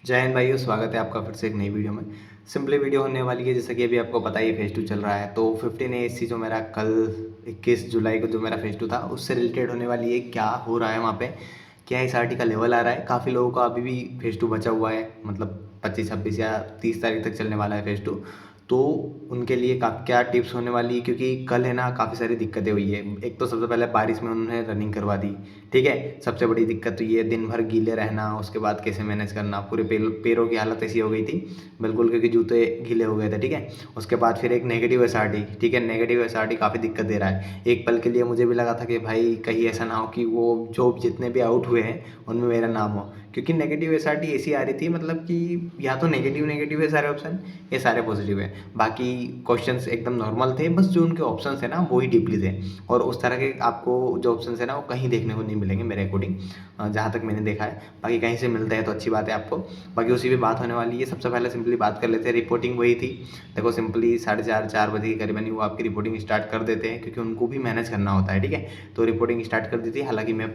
जय हिंद भाइयों, स्वागत है आपका फिर से एक नई वीडियो में। सिंपली वीडियो होने वाली है, जैसा कि अभी आपको पता ही है फेस 2 चल रहा है। तो 15 एएससी जो मेरा कल 21 जुलाई को जो मेरा फेस 2 था उससे रिलेटेड होने वाली है। क्या हो रहा है वहाँ पे, क्या एसआरटी का लेवल आ रहा है। काफ़ी लोगों का अभी भी फेस 2 बचा हुआ है, मतलब 25 26 या 30 तारीख तक चलने वाला है फेस 2। तो उनके लिए क्या टिप्स होने वाली है, क्योंकि कल है ना काफ़ी सारी दिक्कतें हुई है। एक तो सबसे पहले बारिश में उन्होंने रनिंग करवा दी, ठीक है। सबसे बड़ी दिक्कत तो ये दिन भर गीले रहना, उसके बाद कैसे मैनेज करना, पूरे पैरों की हालत ऐसी हो गई थी बिल्कुल, क्योंकि जूते गीले हो गए थे, ठीक है। उसके बाद फिर एक नेगेटिव एसआरटी, ठीक है। नेगेटिव एसआरटी काफ़ी दिक्कत दे रहा है। एक पल के लिए मुझे भी लगा था कि भाई कहीं ऐसा ना हो कि वो जो जितने भी आउट हुए हैं उनमें मेरा नाम हो, क्योंकि नेगेटिव एसआरटी ऐसी आ रही थी, मतलब कि या तो नेगेटिव नेगेटिव है सारे ऑप्शन, ये सारे पॉजिटिव है। बाकी क्वेश्चंस एकदम नॉर्मल थे, बस जो उनके ऑप्शंस है ना वो ही डीपली थे। और उस तरह के आपको जो ऑप्शंस है ना वो कहीं देखने को नहीं मिलेंगे मेरे अकॉर्डिंग, जहाँ तक मैंने देखा है। बाकी कहीं से मिलते हैं तो अच्छी बात है आपको। बाकी उसी पे बात होने वाली है। सबसे पहले सिंपली बात कर लेते हैं, रिपोर्टिंग वही थी। देखो सिंपली 4:30 4 बजे के करीबन ही वो आपकी रिपोर्टिंग स्टार्ट कर देते हैं, क्योंकि उनको भी मैनेज करना होता है, ठीक है। तो रिपोर्टिंग स्टार्ट कर दी थी। हालांकि मैं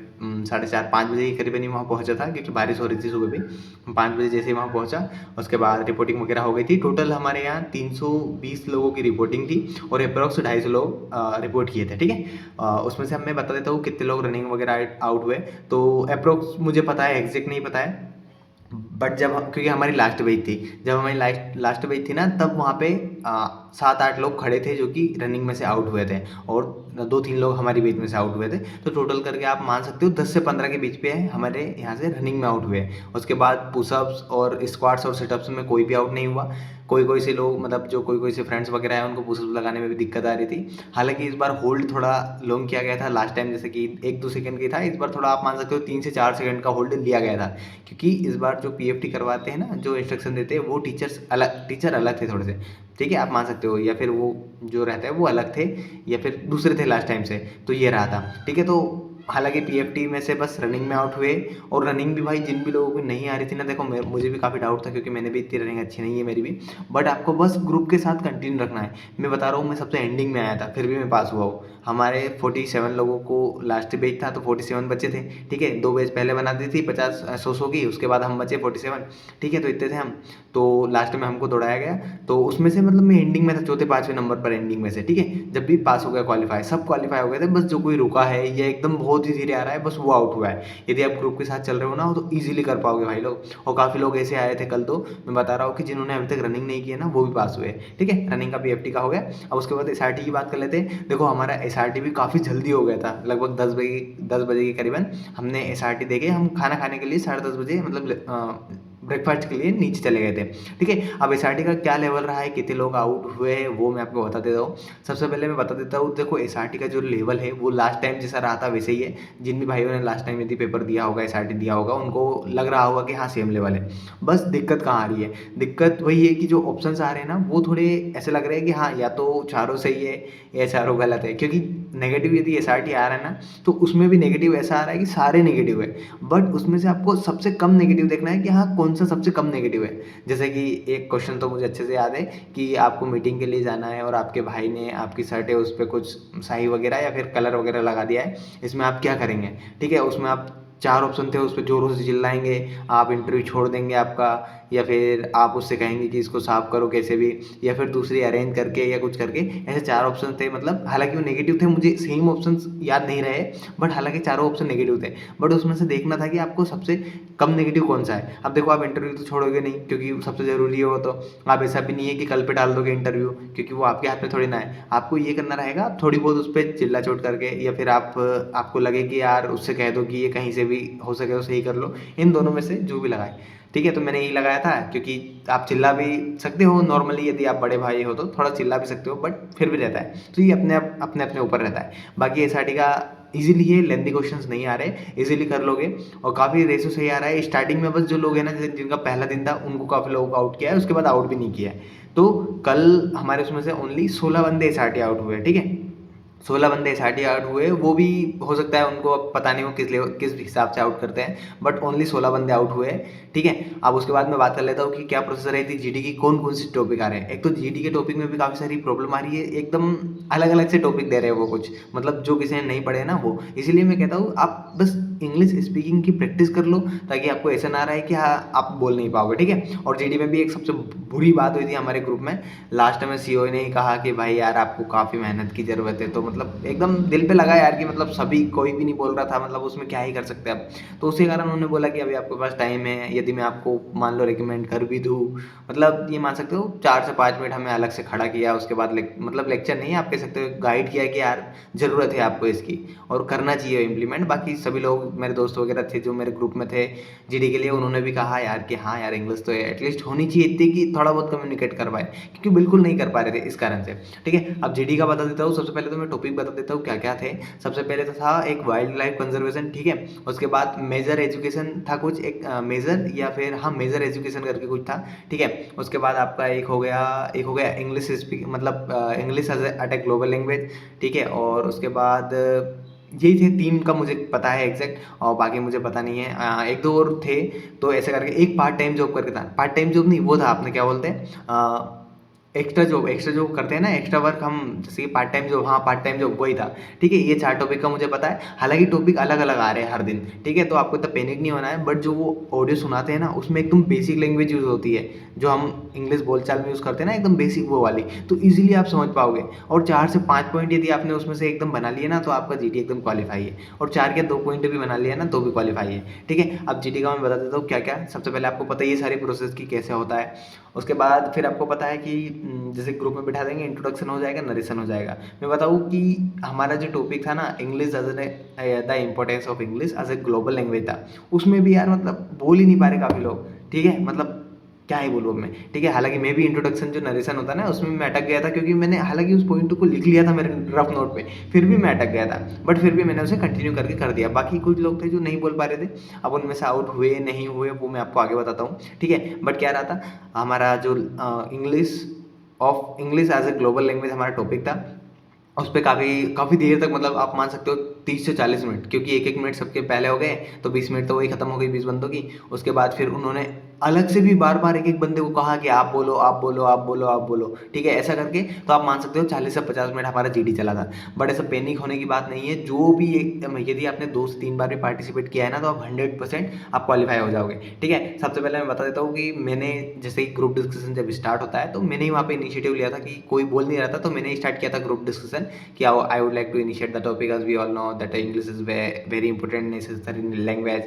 4:30 5 बजे के करीबन ही वहाँ पहुँचा था, क्योंकि बारिश हो रही थी सुबह भी। 5 बजे जैसे ही वहाँ पहुँचा, उसके बाद रिपोर्टिंग वगैरह हो गई थी। टोटल हमारे यहाँ 320 लोगों की रिपोर्टिंग थी और अप्रॉक्स 250 लोग रिपोर्ट किए थे, ठीक है। उसमें से मैं बता देता हूँ कितने लोग रनिंग वगैरह आउट हुए। तो अप्रोक्स मुझे पता है, एग्जैक्ट नहीं पता है, बट जब क्योंकि हमारी लास्ट बैच थी, जब हमारी लास्ट बैच थी ना, तब वहाँ पे 7 8 लोग खड़े थे जो कि रनिंग में से आउट हुए थे, और 2 3 लोग हमारी बैच में से आउट हुए थे। तो टोटल करके आप मान सकते हो 10 से 15 के बीच पे है हमारे यहाँ से रनिंग में आउट हुए। उसके बाद पुशअप्स और स्क्वाट्स और सिटअप्स में कोई भी आउट नहीं हुआ। कोई से लोग, मतलब जो कोई से फ्रेंड्स वगैरह हैं, उनको पुशअप्स लगाने में भी दिक्कत आ रही थी। हालांकि इस बार होल्ड थोड़ा लॉन्ग किया गया था। लास्ट टाइम जैसे कि 1 2 सेकंड की था, इस बार थोड़ा आप मान सकते हो 3 से 4 सेकंड का होल्ड लिया गया था, क्योंकि इस बार जो पीएफटी करवाते हैं ना, जो इंस्ट्रक्शन देते हैं, वो टीचर अलग थे थोड़े से, ठीक है। आप मान सकते हो, या फिर वो जो रहता है वो अलग थे, या फिर दूसरे थे लास्ट टाइम से। तो ये रहा था, ठीक है। तो हालांकि पीएफटी में से बस रनिंग में आउट हुए। और रनिंग भी भाई जिन भी लोगों को नहीं आ रही थी ना, देखो मुझे भी काफ़ी डाउट था, क्योंकि मैंने भी इतनी रनिंग अच्छी नहीं है मेरी भी। बट आपको बस ग्रुप के साथ कंटिन्यू रखना है। मैं बता रहा हूँ, मैं सबसे एंडिंग में आया था, फिर भी मैं पास हुआ हूँ। हमारे 47 लोगों को लास्ट बैच था, तो 47 बच्चे थे, ठीक है। 2 बैच पहले बना दी थी 50 100 की, उसके बाद हम बचे 47, ठीक है। तो इतने थे हम। तो लास्ट में हमको दौड़ाया गया। तो उसमें से मतलब मैं एंडिंग में था, चौथे 5वें नंबर पर एंडिंग में से, ठीक है। जब भी पास हो गया क्वालिफाई, सब क्वालिफाई हो गए थे, बस जो कोई रुका है या एकदम बहुत ही धीरे आ रहा है, बस वो आउट हुआ है। यदि आप ग्रुप के साथ चल रहे हो ना, तो ईजिली कर पाओगे भाई लोग। और काफ़ी लोग ऐसे आए थे कल, तो मैं बता रहा हूँ कि जिन्होंने अभी तक रनिंग नहीं की है ना, वो भी पास हुए, ठीक है। रनिंग का पीएफटी का हो गया। अब उसके बाद एसआरटी की बात कर लेते हैं। देखो हमारा एसआरटी भी काफ़ी जल्दी हो गया था, लगभग 10 बजे के करीबन हमने एसआरटी देके हम खाना खाने के लिए 10:30 बजे, मतलब ब्रेकफास्ट के लिए नीचे चले गए थे, ठीक है। अब एसआरटी का क्या लेवल रहा है, कितने लोग आउट हुए हैं, वो मैं आपको बता देता हूँ। सबसे पहले मैं बता देता हूँ, देखो एसआरटी का जो लेवल है वो लास्ट टाइम जैसा रहा था वैसे ही है। जिन भी भाइयों ने लास्ट टाइम यदि पेपर दिया होगा, एसआरटी दिया होगा, उनको लग रहा होगा कि हाँ सेम लेवल है। बस दिक्कत कहाँ आ रही है, दिक्कत वही है कि जो ऑप्शंस आ रहे हैं ना, वो थोड़े ऐसे लग रहे हैं कि हाँ या तो चारों सही है या चारों गलत है। क्योंकि नेगेटिव यदि एसआरटी आ रहा है ना, तो उसमें भी नेगेटिव ऐसा आ रहा है कि सारे नेगेटिव है। बट उसमें से आपको सबसे कम नेगेटिव देखना है कि हाँ कौन सा सबसे कम नेगेटिव है। जैसे कि एक क्वेश्चन तो मुझे अच्छे से याद है कि आपको मीटिंग के लिए जाना है, और आपके भाई ने आपकी शर्ट है उस पर कुछ स्याही वगैरह या फिर कलर वगैरह लगा दिया है, इसमें आप क्या करेंगे, ठीक है। उसमें आप 4 ऑप्शन थे, उस पर जोरों से चिल्लाएंगे, आप इंटरव्यू छोड़ देंगे आपका, या फिर आप उससे कहेंगे कि इसको साफ करो कैसे भी, या फिर दूसरी अरेंज करके या कुछ करके। ऐसे 4 ऑप्शन थे, मतलब हालांकि वो नेगेटिव थे, मुझे सेम ऑप्शन याद नहीं रहे, बट हालांकि चारों ऑप्शन नेगेटिव थे। बट उसमें से देखना था कि आपको सबसे कम नेगेटिव कौन सा है। अब देखो आप इंटरव्यू तो छोड़ोगे नहीं, क्योंकि सबसे ज़रूरी है वो। तो आप ऐसा भी नहीं है कि कल पे डाल दोगे इंटरव्यू, क्योंकि वो आपके हाथ में थोड़ी ना है। आपको ये करना रहेगा, आप थोड़ी बहुत उस पर चिल्ला चोट करके, या फिर आपको लगे कि यार उससे कह दो कि ये कहीं से भी हो सके तो सही कर लो, इन दोनों में से जो भी लगाए, ठीक है। तो मैंने यही लगाया था, क्योंकि आप चिल्ला भी सकते हो नॉर्मली, यदि आप बड़े भाई हो तो थोड़ा चिल्ला भी सकते हो, बट फिर भी रहता है। तो ये अपने अपने ऊपर रहता है। बाकी एसआरटी का इजीली है, लेंथी क्वेश्चंस नहीं आ रहे, इजीली कर लोगे। और काफ़ी रेशो सही आ रहा है। स्टार्टिंग में बस जो लोग हैं ना, जैसे जिनका पहला दिन था, उनको काफ़ी लोगों को आउट किया है, उसके बाद आउट भी नहीं किया है। तो कल हमारे उसमें से ओनली 16 बंदे एसआरटी आउट हुए, ठीक है। 16 बंदे एसआरटी आउट हुए, वो भी हो सकता है उनको अब पता नहीं हो किस हिसाब से आउट करते हैं, बट ओनली 16 बंदे आउट हुए, ठीक है। अब उसके बाद मैं बात कर लेता हूँ कि क्या प्रोसेस रही थी जीडी की, कौन कौन सी टॉपिक आ रहे हैं। एक तो जीडी के टॉपिक में भी काफ़ी सारी प्रॉब्लम आ रही है, एकदम अलग अलग से टॉपिक दे रहे हैं वो कुछ, मतलब जो किसी ने नहीं पढ़े ना वो। इसीलिए मैं कहता हूँ आप बस इंग्लिश स्पीकिंग की प्रैक्टिस कर लो, ताकि आपको ऐसा ना रहे कि हाँ आप बोल नहीं पाओगे, ठीक है। और जीडी में भी एक सबसे बुरी बात हुई थी हमारे ग्रुप में, लास्ट में सीईओ ने ही कहा कि भाई यार आपको काफ़ी मेहनत की ज़रूरत है, तो मतलब एकदम दिल पे लगा यार कि मतलब सभी कोई भी नहीं बोल रहा था, मतलब उसमें क्या ही कर सकते हैं अब। तो उसी कारण उन्होंने बोला कि अभी आपके पास टाइम है, यदि मैं आपको मान लो रिकमेंड कर भी दूँ, मतलब ये मान सकते हो 4 से 5 मिनट हमें अलग से खड़ा किया, उसके बाद मतलब लेक्चर नहीं आप कह सकते हो, गाइड किया कि यार ज़रूरत है आपको इसकी और करना चाहिए इम्प्लीमेंट। बाकी सभी लोग मेरे दोस्त वगैरह थे जो मेरे ग्रुप में थे जीडी के लिए, उन्होंने भी कहा यार कि हाँ यार इंग्लिश तो एटलीस्ट होनी चाहिए इतनी कि थोड़ा बहुत कम्युनिकेट कर पाए, क्योंकि बिल्कुल नहीं कर पा रहे थे इस कारण से, ठीक है। अब जीडी का बता देता हूँ, सबसे पहले तो मैं टॉपिक बता देता हूँ क्या क्या थे। सबसे पहले तो था एक वाइल्ड लाइफ कंजर्वेशन, ठीक है। उसके बाद मेजर एजुकेशन था कुछ, एक मेजर या फिर हाँ मेजर एजुकेशन करके कुछ था, ठीक है। उसके बाद आपका एक हो गया इंग्लिश स्पीक, मतलब English as a global language, ठीक है। और उसके बाद यही थे 3 का मुझे पता है एग्जैक्ट, और बाकी मुझे पता नहीं है। एक दो और थे, तो ऐसे करके एक पार्ट टाइम जॉब करके था, पार्ट टाइम जॉब नहीं वो था आपने क्या बोलते हैं एक्स्ट्रा जॉब करते हैं ना, एक्स्ट्रा वर्क हम, जैसे कि पार्ट टाइम जॉब, हाँ पार्ट टाइम जॉब वही था, ठीक है। ये 4 टॉपिक का मुझे पता है, हालांकि टॉपिक अलग अलग आ रहे हैं हर दिन, ठीक है। तो आपको इतना पैनिक नहीं होना है, बट जो वो ऑडियो सुनाते हैं ना उसमें एकदम बेसिक लैंग्वेज यूज़ होती है, जो हम इंग्लिश बोलचाल में यूज़ करते हैं ना, एकदम बेसिक वो वाली, तो ईजिली आप समझ पाओगे। और 4 से 5 पॉइंट यदि आपने उसमें से एकदम बना लिए ना, तो आपका जीटी एकदम क्वालिफाई है। और 4 के 2 पॉइंट भी बना लिया ना तो भी क्वालिफाई है, ठीक है। अब जीटी का मैं बता देता हूँ क्या क्या। सबसे पहले आपको पता है ये सारी प्रोसेस की कैसे होता है। उसके बाद फिर आपको पता है कि जैसे ग्रुप में बिठा देंगे, इंट्रोडक्शन हो जाएगा, नरेशन हो जाएगा। मैं बताऊँ कि हमारा जो टॉपिक था ना English as the importance of English as a global language था, उसमें भी यार मतलब बोल ही नहीं पा रहे काफ़ी लोग, ठीक है। मतलब क्या ही बोलूँ अब मैं, ठीक है। हालांकि मैं भी इंट्रोडक्शन जो नरेशन होता है ना उसमें मैं अटक गया था, क्योंकि मैंने हालांकि उस पॉइंट को लिख लिया था मेरे रफ नोट पे, फिर भी मैं अटक गया था, बट फिर भी मैंने उसे कंटिन्यू करके कर दिया। बाकी कुछ लोग थे जो नहीं बोल पा रहे थे, अब उनमें से आउट हुए नहीं हुए वो मैं आपको आगे बताता हूँ, ठीक है। बट क्या रहा था हमारा जो English as a global language हमारा टॉपिक था, उस पे काफ़ी काफ़ी देर तक, मतलब आप मान सकते हो 30 से 40 मिनट, क्योंकि एक एक मिनट सबके पहले हो गए, तो 20 मिनट तो वही खत्म हो गई 20 बंदों की। उसके बाद फिर उन्होंने अलग से भी बार बार एक एक बंदे को कहा कि आप बोलो आप बोलो आप बोलो आप बोलो, ठीक है। ऐसा करके तो आप मान सकते हो 40 से 50 मिनट हमारा जीडी चला था। बट ऐसा पैनिक होने की बात नहीं है, जो भी यदि आपने 2 से 3 बार भी पार्टिसिपेट किया है ना, तो आप 100% आप क्वालिफाई हो जाओगे, ठीक है। सबसे पहले मैं बता देता हूँ कि मैंने जैसे ही ग्रुप डिस्कशन जब स्टार्ट होता है, तो मैंने ही वहाँ पे इनिशिएटिव लिया था कि कोई बोल नहीं रहा था, तो मैंने स्टार्ट किया था ग्रुप डिस्कशन कि I would like to initiate the topic as we all know that English is very important necessary language,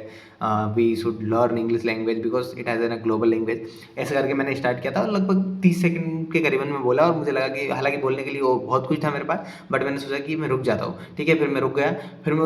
we should learn English language because it has an a global language. ऐसे करके मैंने start किया था, और लगभग 30 second के करीबन में बोला, और मुझे लगा कि हालांकि बोलने के लिए वो बहुत कुछ था मेरे पास, बट मैंने सोचा कि मैं रुक जाता हूँ, ठीक है। फिर मैं रुक गया, फिर मैं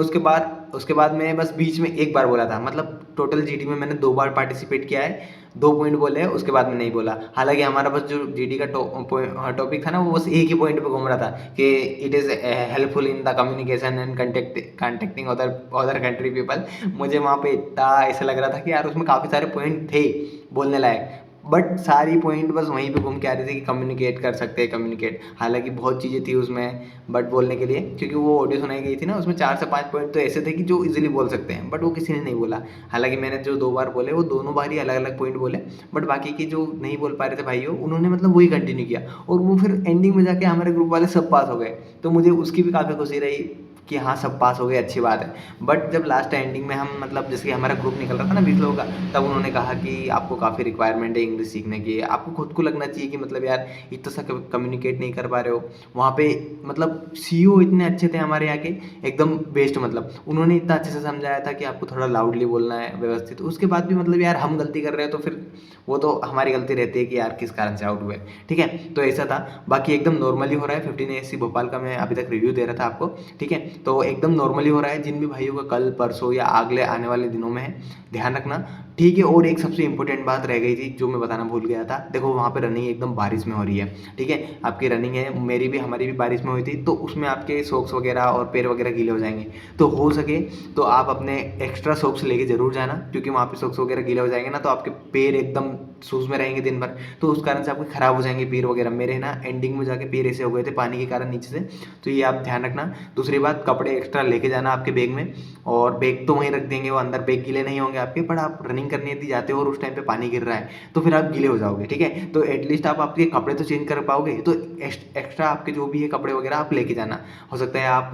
उसके बाद मैं बस बीच में एक बार बोला था, मतलब टोटल जीडी में मैंने 2 बार पार्टिसिपेट किया है, 2 पॉइंट बोले हैं, उसके बाद में नहीं बोला। हालांकि हमारा बस जो जीडी का टॉपिक था ना, वो बस एक ही पॉइंट पे घूम रहा था कि it is helpful in the communication and contacting other country people. मुझे वहाँ पे इतना ऐसा लग रहा था कि यार उसमें काफ़ी सारे पॉइंट थे बोलने लायक, बट सारी पॉइंट बस वहीं पे घूम के आ रही थी कि कम्युनिकेट कर सकते हैं, कम्युनिकेट। हालांकि बहुत चीज़ें थी उसमें बट बोलने के लिए, क्योंकि वो ऑडियो सुनाई गई थी ना, उसमें 4 से 5 पॉइंट तो ऐसे थे कि जो इजीली बोल सकते हैं, बट वो किसी ने नहीं बोला। हालांकि मैंने जो 2 बार बोले वो दोनों बार ही अलग अलग पॉइंट बोले, बट बाकी के जो नहीं बोल पा रहे थे भाइयों, उन्होंने मतलब वही कंटिन्यू किया, और वो फिर एंडिंग में जाके हमारे ग्रुप वाले सब पास हो गए। तो मुझे उसकी भी काफ़ी खुशी रही कि हाँ सब पास हो गए, अच्छी बात है। बट जब लास्ट एंडिंग में हम, मतलब जैसे कि हमारा ग्रुप निकल रहा था ना 20 लोगों का, तब उन्होंने कहा कि आपको काफ़ी रिक्वायरमेंट है इंग्लिश सीखने की, आपको खुद को लगना चाहिए कि मतलब यार इतना सा कम्युनिकेट नहीं कर पा रहे हो। वहाँ पे मतलब सीईओ इतने अच्छे थे हमारे यहाँ के, एकदम बेस्ट, मतलब उन्होंने इतना अच्छे से समझाया था कि आपको थोड़ा लाउडली बोलना है व्यवस्थित। उसके बाद भी मतलब यार हम गलती कर रहे हैं, तो फिर वो तो हमारी गलती रहती है कि यार किस कारण से आउट हुए, ठीक है। तो ऐसा था, बाकी एकदम नॉर्मली हो रहा है। 15 एएससी भोपाल का मैं अभी तक रिव्यू दे रहा था आपको, ठीक है। तो एकदम नॉर्मली हो रहा है, जिन भी भाइयों का कल परसों या अगले आने वाले दिनों में है, ध्यान रखना, ठीक है। और एक सबसे इंपॉर्टेंट बात रह गई थी जो मैं बताना भूल गया था, देखो वहाँ पे रनिंग एकदम बारिश में हो रही है, ठीक है। आपकी रनिंग है, मेरी भी हमारी भी बारिश में हुई थी, तो उसमें आपके सॉक्स वगैरह और पैर वगैरह गीले हो जाएंगे। तो हो सके तो आप अपने एक्स्ट्रा सॉक्स लेके जरूर जाना, क्योंकि वहाँ पे सॉक्स वगैरह गीले हो जाएंगे ना, तो आपके पैर एकदम शूज़ में रहेंगे दिन भर, तो उस कारण से आपके खराब हो जाएंगे पैर वगैरह। मेरे ना एंडिंग में जाके पैर ऐसे हो गए थे पानी के कारण नीचे से, तो ये आप ध्यान रखना। दूसरी बात, कपड़े एक्स्ट्रा लेके जाना आपके बैग में, और बैग तो वहीं रख देंगे, वो अंदर बैग गीले नहीं होंगे आपके, पर आप रनिंग रनिंग करने यदि जाते हो और उस टाइम पे पानी गिर रहा है तो फिर आप गीले हो जाओगे, ठीक है। तो एटलीस्ट आप आपके कपड़े तो चेंज कर पाओगे, तो एक्स्ट्रा आपके जो भी है कपड़े वगैरह आप लेके जाना। हो सकता है आप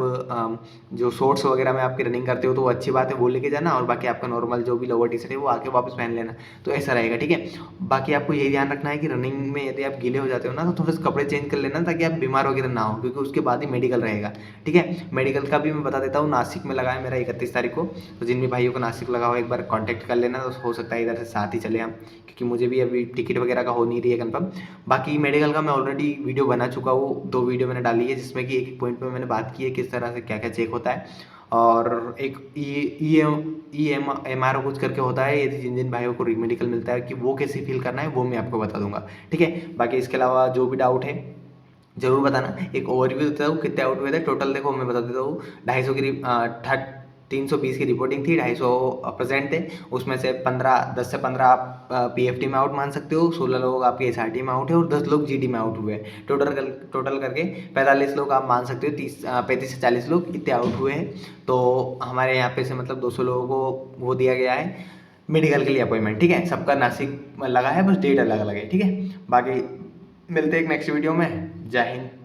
जो शॉर्ट्स वगैरह में आपकी रनिंग करते हो तो वो अच्छी बात है, वो लेके जाना, और बाकी आपका नॉर्मल जो भी लोअर टी शर्ट है वो आके वापस पहन लेना, तो ऐसा रहेगा, ठीक है। बाकी आपको यही ध्यान रखना है कि रनिंग में यदि आप गीले हो जाते हो ना तो थोड़े से कपड़े चेंज कर लेना, ताकि आप बीमार वगैरह ना हो, क्योंकि उसके बाद ही मेडिकल रहेगा, ठीक है। मेडिकल का भी मैं बता देता हूँ, नासिक में लगा है मेरा 31 तारीख को, तो जिन भी भाइयों को नासिक लगा हो एक बार कॉन्टैक्ट कर लेना, तो हो सकता है इधर से साथ ही चले हम, क्योंकि मुझे भी अभी टिकट वगैरह का हो नहीं रही है कन्फर्म। बाकी मेडिकल का मैं ऑलरेडी वीडियो बना चुका हूँ, 2 वीडियो मैंने डाली है, जिसमें कि एक पॉइंट पे मैंने बात की है किस तरह से क्या क्या चेक होता है, और एक EMR कुछ करके होता है, यदि जिन जिन भाइयों को मेडिकल मिलता है कि वो कैसे फील करना है वो मैं आपको बता दूंगा, ठीक है। बाकी इसके अलावा जो भी डाउट है जरूर बताना। एक ओवरव्यू देता हूँ कितने आउट हुए थे टोटल, देखो मैं बता देता हूँ। 250 की 320 की रिपोर्टिंग थी, 250 प्रेजेंट थे, उसमें से 10 से 15 आप PFT में आउट मान सकते हो, 16 लोग आपके SRT में आउट है और 10 लोग GD में आउट हुए हैं। टोटल करके 45 लोग आप मान सकते हो, 35 से 40 लोग इतने आउट हुए हैं। तो हमारे यहाँ पे से मतलब 200 लोगों को वो दिया गया है मेडिकल के लिए अपॉइंटमेंट, ठीक है। सबका नासिक में लगा है, बस डेट अलग अलग है, ठीक है। बाकी मिलते हैं एक नेक्स्ट वीडियो में। जय हिंद।